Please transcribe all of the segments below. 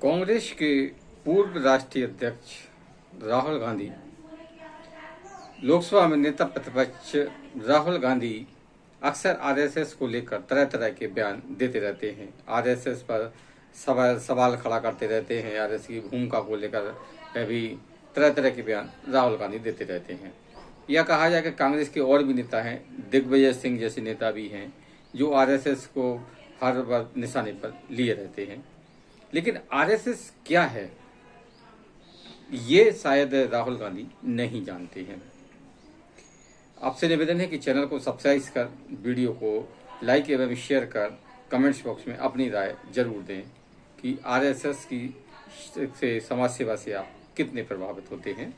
कांग्रेस के पूर्व राष्ट्रीय अध्यक्ष राहुल गांधी लोकसभा में नेता प्रतिपक्ष राहुल गांधी अक्सर आरएसएस को लेकर तरह तरह के बयान देते रहते हैं। आरएसएस पर सवाल खड़ा करते रहते हैं। आरएसएस की भूमिका को लेकर भी तरह तरह के बयान राहुल गांधी देते रहते हैं। यह कहा जाए कि कांग्रेस के और भी नेता हैं, दिग्विजय सिंह जैसे नेता भी हैं जो आरएसएस को हर वक्त निशाने पर लिए रहते हैं। लेकिन आरएसएस क्या है ये शायद राहुल गांधी नहीं जानते हैं। आपसे निवेदन है कि चैनल को सब्सक्राइब कर, वीडियो को लाइक एवं शेयर कर, कमेंट्स बॉक्स में अपनी राय जरूर दें कि आरएसएस की से समाज सेवा से आप कितने प्रभावित होते हैं।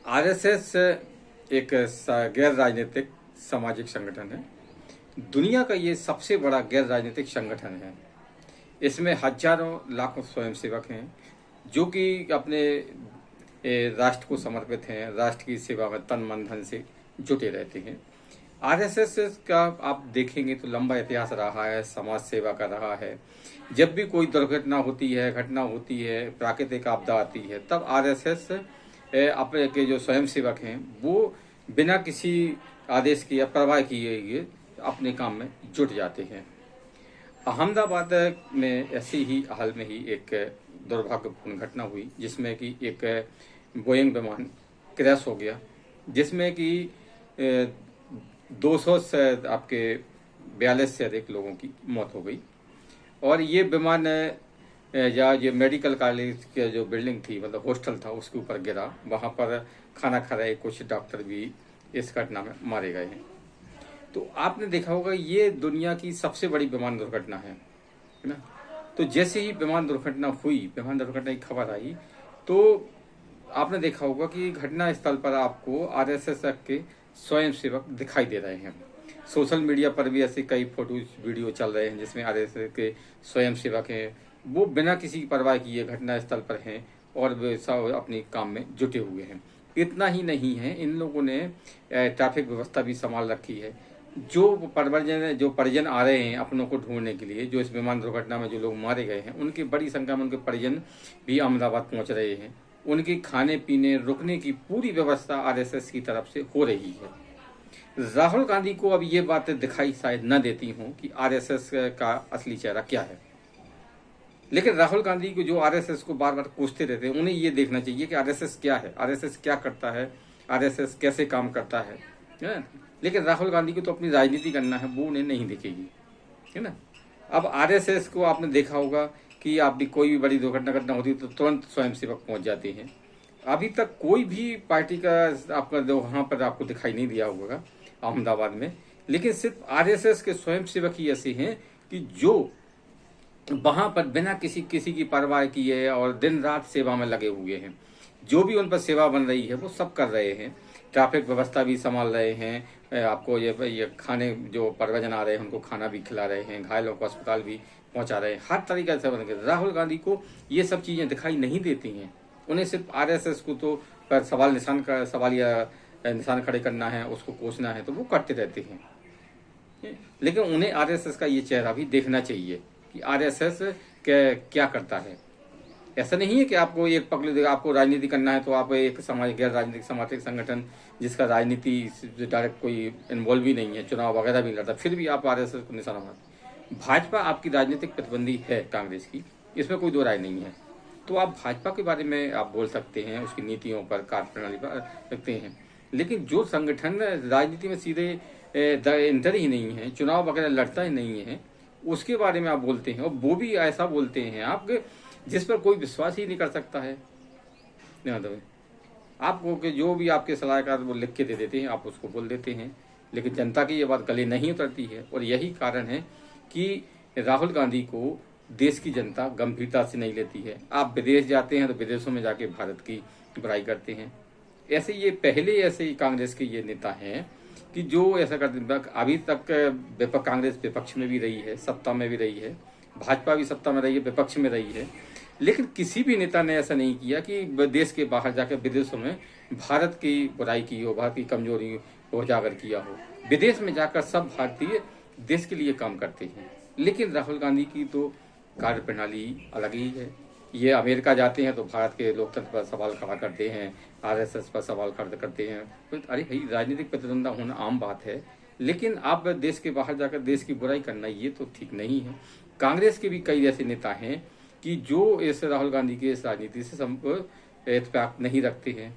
आरएसएस एक गैर राजनीतिक सामाजिक संगठन है। दुनिया का ये सबसे बड़ा गैर राजनीतिक संगठन है। इसमें हजारों लाखों स्वयंसेवक हैं जो कि अपने राष्ट्र को समर्पित हैं, राष्ट्र की सेवा में तन मन धन से जुटे रहते हैं। आरएसएस का आप देखेंगे तो लंबा इतिहास रहा है, समाज सेवा का रहा है। जब भी कोई दुर्घटना होती है, घटना होती है, प्राकृतिक आपदा आती है, तब आरएसएस अपने के जो स्वयंसेवक हैं वो बिना किसी आदेश की या परवाह किए हुए अपने काम में जुट जाते हैं। अहमदाबाद में ऐसी ही हाल में ही एक दुर्भाग्यपूर्ण घटना हुई जिसमें कि एक बोइंग विमान क्रैश हो गया, जिसमें कि 200 से आपके 42 से अधिक लोगों की मौत हो गई। और ये विमान या ये मेडिकल कॉलेज की जो बिल्डिंग थी, मतलब हॉस्टल था, उसके ऊपर गिरा। वहाँ पर खाना खा रहे कुछ डॉक्टर भी इस घटना में मारे गए हैं। तो आपने देखा होगा ये दुनिया की सबसे बड़ी विमान दुर्घटना है ना। तो जैसे ही विमान दुर्घटना हुई, विमान दुर्घटना की खबर आई, तो आपने देखा होगा कि घटना स्थल पर आपको आरएसएस के स्वयंसेवक दिखाई दे रहे हैं। सोशल मीडिया पर भी ऐसे कई फोटो वीडियो चल रहे हैं जिसमें आरएसएस के स्वयंसेवक हैं, वो बिना किसी परवाह किए घटना स्थल पर हैं और वे सब अपने काम में जुटे हुए हैं। इतना ही नहीं है, इन लोगों ने ट्रैफिक व्यवस्था भी संभाल रखी है। जो परिजन आ रहे हैं अपनों को ढूंढने के लिए, जो इस विमान दुर्घटना में जो लोग मारे गए हैं, उनकी बड़ी संख्या में उनके परिजन भी अहमदाबाद पहुंच रहे हैं। उनकी खाने पीने रुकने की पूरी व्यवस्था आरएसएस की तरफ से हो रही है। राहुल गांधी को अब ये बातें दिखाई शायद न देती हों कि आरएसएस का असली चेहरा क्या है। लेकिन राहुल गांधी को जो आरएसएस को बार बार कोसते रहते हैं, उन्हें ये देखना चाहिए कि आरएसएस क्या है, आरएसएस क्या करता है, आरएसएस कैसे काम करता है। लेकिन राहुल गांधी को तो अपनी राजनीति करना है, वो उन्हें नहीं दिखेगी, है ना। अब आरएसएस को आपने देखा होगा कि आप भी कोई भी बड़ी दुर्घटना घटना होती है तो तुरंत स्वयंसेवक पहुंच जाते हैं। अभी तक कोई भी पार्टी का आपका वहां पर आपको दिखाई नहीं दिया होगा अहमदाबाद में। लेकिन सिर्फ आरएसएस के स्वयंसेवक ही ऐसे हैं कि जो वहां पर बिना किसी की परवाह किए और दिन रात सेवा में लगे हुए हैं। जो भी उन पर सेवा बन रही है वो सब कर रहे हैं। ट्रैफिक व्यवस्था भी संभाल रहे हैं। आपको ये खाने जो परिजन आ रहे हैं उनको खाना भी खिला रहे हैं, घायलों को अस्पताल भी पहुंचा रहे हैं, हर तरीके से बन गए। राहुल गांधी को ये सब चीजें दिखाई नहीं देती हैं। उन्हें सिर्फ आरएसएस को तो पर सवाल या निशान खड़े करना है, उसको कोसना है, तो वो करते रहते हैं। लेकिन उन्हें आरएसएस का ये चेहरा भी देखना चाहिए कि आरएसएस क्या करता है। ऐसा नहीं है कि आपको एक पकड़ देगा, आपको राजनीति करना है तो आप एक गैर राजनीतिक सामाजिक संगठन जिसका राजनीति डायरेक्ट कोई इन्वॉल्व ही नहीं है, चुनाव वगैरह भी नहीं लड़ता, फिर भी आप आरएसएस को निशाना बनाते। भाजपा आपकी राजनीतिक प्रतिद्वंदी है कांग्रेस की, इसमें कोई दो राय नहीं है। तो आप भाजपा के बारे में आप बोल सकते हैं, उसकी नीतियों पर, कार्यप्रणाली पर रखते हैं। लेकिन जो संगठन राजनीति में सीधे इंटर ही नहीं है, चुनाव वगैरह लड़ता ही नहीं है, उसके बारे में आप बोलते हैं। और वो भी ऐसा बोलते हैं आप जिस पर कोई विश्वास ही नहीं कर सकता है। आपको कि जो भी आपके सलाहकार वो लिख के दे देते हैं, आप उसको बोल देते हैं। लेकिन जनता की ये बात गले नहीं उतरती है। और यही कारण है कि राहुल गांधी को देश की जनता गंभीरता से नहीं लेती है। आप विदेश जाते हैं तो विदेशों में जाके भारत की बुराई करते हैं। ऐसे ये पहले ऐसे ही कांग्रेस के ये नेता हैं कि जो ऐसा करते। अभी तक कांग्रेस विपक्ष में भी रही है, सत्ता में भी रही है, भाजपा भी सत्ता में रही है, विपक्ष में रही है। लेकिन किसी भी नेता ने ऐसा नहीं किया कि देश के बाहर जाकर विदेशों में भारत की बुराई की हो, भारत की कमजोरी को उजागर किया हो। विदेश में जाकर सब भारतीय देश के लिए काम करते हैं। लेकिन राहुल गांधी की तो कार्य प्रणाली अलग ही है। ये अमेरिका जाते हैं तो भारत के लोकतंत्र पर सवाल खड़ा करते हैं, आरएसएस पर सवाल खड़ा करते हैं। तो अरे भाई, राजनीतिक प्रतिद्वंदा होना आम बात है, लेकिन आप देश के बाहर जाकर देश की बुराई करना ये तो ठीक नहीं है। कांग्रेस के भी कई ऐसे नेता हैं कि जो इस राहुल गांधी की इस राजनीति से इत्तेफाक नहीं रखते हैं।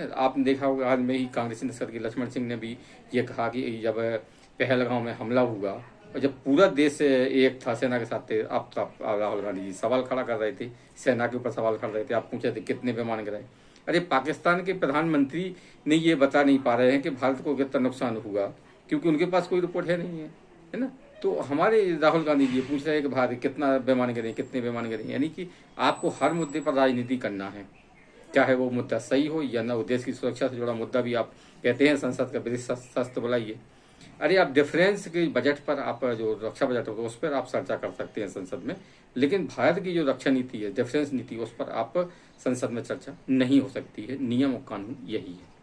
आपने देखा होगा, आज में ही कांग्रेस नेता के लक्ष्मण सिंह ने भी ये कहा कि जब पहलगांव में हमला हुआ और जब पूरा देश एक था, सेना के साथ थे, अब तब राहुल गांधी जी सवाल खड़ा कर रहे थे, सेना के ऊपर सवाल कर रहे थे। आप पूछे थे कितने विमान गिराए। अरे पाकिस्तान के प्रधानमंत्री ने ये बता नहीं पा रहे हैं कि भारत को कितना नुकसान हुआ, क्योंकि उनके पास कोई रिपोर्ट है नहीं है ना। तो हमारे राहुल गांधी जी पूछ रहे हैं कि भारत कितना विमान गिरे, कितने विमान गिरे। यानी कि आपको हर मुद्दे पर राजनीति करना है, चाहे वो मुद्दा सही हो या ना हो। देश की सुरक्षा से जुड़ा मुद्दा भी आप कहते हैं संसद का विधि शस्त्र बुलाइए। अरे आप डिफरेंस के बजट पर, आप जो रक्षा बजट होगा उस पर आप चर्चा कर सकते हैं संसद में, लेकिन भारत की जो रक्षा नीति है, डिफरेंस नीति, उस पर आप संसद में चर्चा नहीं हो सकती है। नियम और कानून यही है।